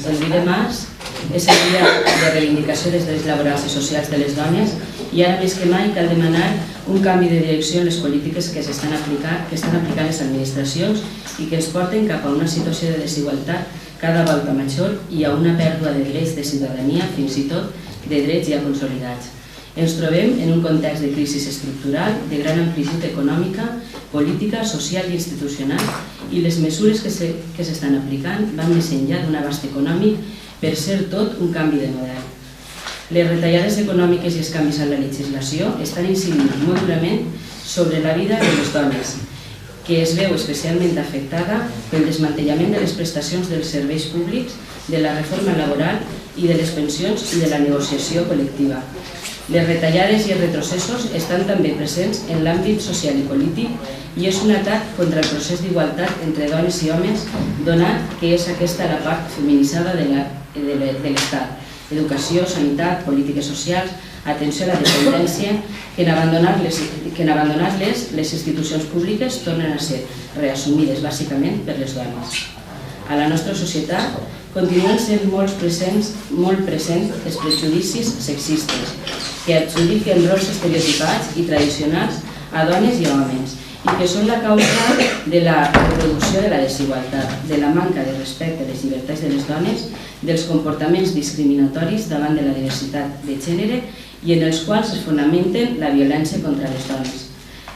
El 8 de març és el dia de reivindicació dels drets laborals i socials de les dones i ara més que mai cal demanar un canvi de direcció en les polítiques que estan aplicant les administracions i que ens porten cap a una situació de desigualtat cada volta major i a una pèrdua de drets de ciutadania, fins i tot de drets ja consolidats. Ens trobem en un context de crisi estructural, de gran amplitud econòmica, política, social i institucional i les mesures que s'estan aplicant van més enllà d'un abast econòmic per ser tot un canvi de model. Les retallades econòmiques i els canvis en la legislació estan incidint molt durament sobre la vida de les dones, que es veu especialment afectada pel desmantellament de les prestacions dels serveis públics, de la reforma laboral i de les pensions i de la negociació col·lectiva. Les retallades i els retrocessos estan també presents en l'àmbit social i polític i és un atac contra el procés d'igualtat entre dones i homes, donat que és aquesta la part feminitzada de l'Estat. Educació, sanitat, polítiques socials, atenció a la dependència, que en abandonar-les, les institucions públiques tornen a ser reassumides bàsicament per les dones. A la nostra societat continuen sent molt presents els prejudicis sexistes que adjudiquen rols estereotipats i tradicionals a dones i a homes i que són la causa de la reproducció de la desigualtat, de la manca de respecte a les llibertats de les dones, dels comportaments discriminatoris davant de la diversitat de gènere i en els quals es fonamenten la violència contra les dones.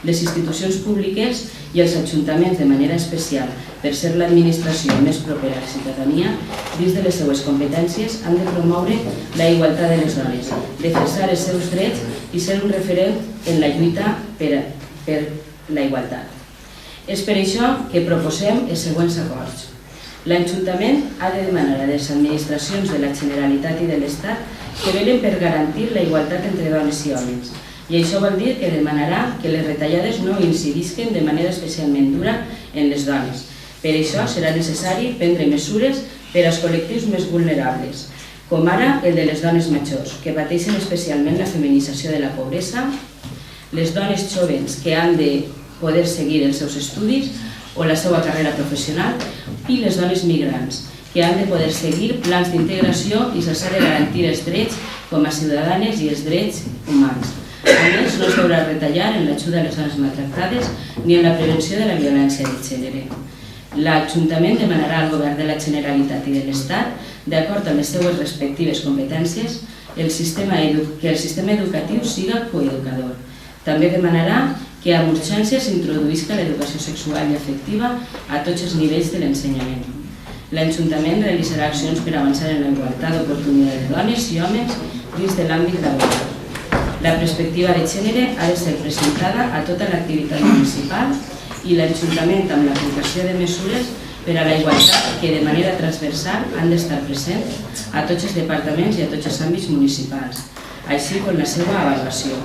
Les institucions públiques i els ajuntaments de manera especial, per ser l'administració més propera a la ciutadania, dins de les seues competències han de promoure la igualtat de les dones, defensar els seus drets i ser un referent en la lluita per la igualtat. És per això que proposem els següents acords. L'Ajuntament ha de demanar a les administracions de la Generalitat i de l'Estat que velen per garantir la igualtat entre dones i homes. I això vol dir que demanarà que les retallades no incidisquen de manera especialment dura en les dones. Per això serà necessari prendre mesures per als col·lectius més vulnerables, com ara el de les dones majors, que pateixen especialment la feminització de la pobresa, les dones joves que han de poder seguir els seus estudis o la seva carrera professional i les dones migrants, que han de poder seguir plans d'integració i se'ls ha de garantir els drets com a ciutadanes i els drets humans. A més, no es deurà retallar en l'ajuda a les dones maltractades ni en la prevenció de la violència de gènere. L'Ajuntament demanarà al Govern de la Generalitat i de l'Estat, d'acord amb les seues respectives competències, que el sistema educatiu siga coeducador. També demanarà que amb urgència s'introduïsca l'educació sexual i afectiva a tots els nivells de l'ensenyament. L'Ajuntament realitzarà accions per avançar en la igualtat d'oportunitats de dones i homes dins de l'àmbit laboral. La perspectiva de gènere ha de ser presentada a tota l'activitat municipal i l'Ajuntament amb l'aplicació de mesures per a la igualtat que de manera transversal han d'estar presents a tots els departaments i a tots els àmbits municipals, així com la seva avaluació.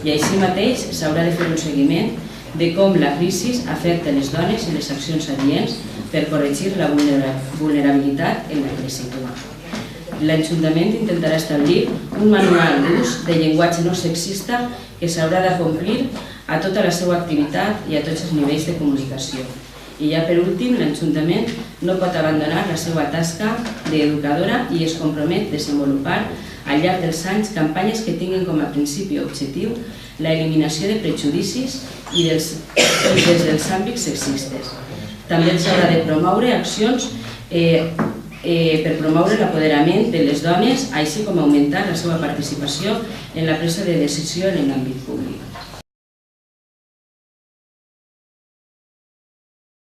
I així mateix s'haurà de fer un seguiment de com la crisi afecta les dones i les accions adients per corregir la vulnerabilitat en la que les situa. L'Ajuntament intentarà establir un manual d'ús de llenguatge no sexista que s'haurà de complir a tota la seva activitat i a tots els nivells de comunicació. I ja per últim, l'Ajuntament no pot abandonar la seva tasca d'educadora i es compromet a desenvolupar al llarg dels anys campanyes que tinguin com a principi objectiu la eliminació de prejudicis i des dels àmbits sexistes. També s'haurà de promoure accions per promoure l'apoderament de les dones, així com augmentar la seva participació en la presa de decisió en l'àmbit públic.